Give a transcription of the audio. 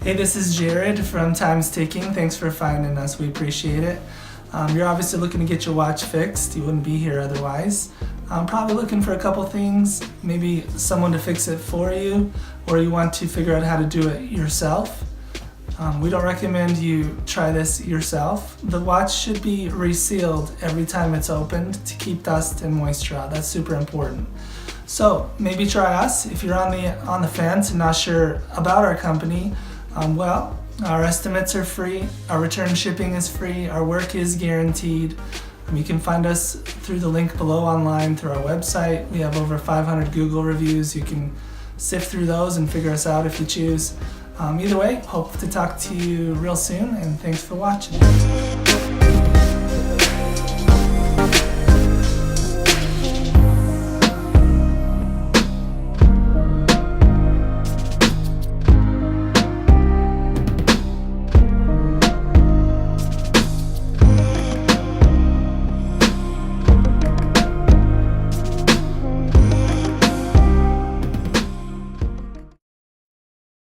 Hey, this is Jared from Time's Ticking. Thanks for finding us. We appreciate it. You're obviously looking to get your watch fixed. You wouldn't be here otherwise. Probably looking for a couple things, maybe someone to fix it for you, or you want to figure out how to do it yourself. We don't recommend you try this yourself. The watch should be resealed every time it's opened to keep dust and moisture out. That's super important. So maybe try us. If you're on the fence and not sure about our company, well, our estimates are free, our return shipping is free, our work is guaranteed. You can find us through the link below online through our website. We have over 500 Google reviews. You can sift through those and figure us out if you choose. Either way, hope to talk to you real soon, and thanks for watching.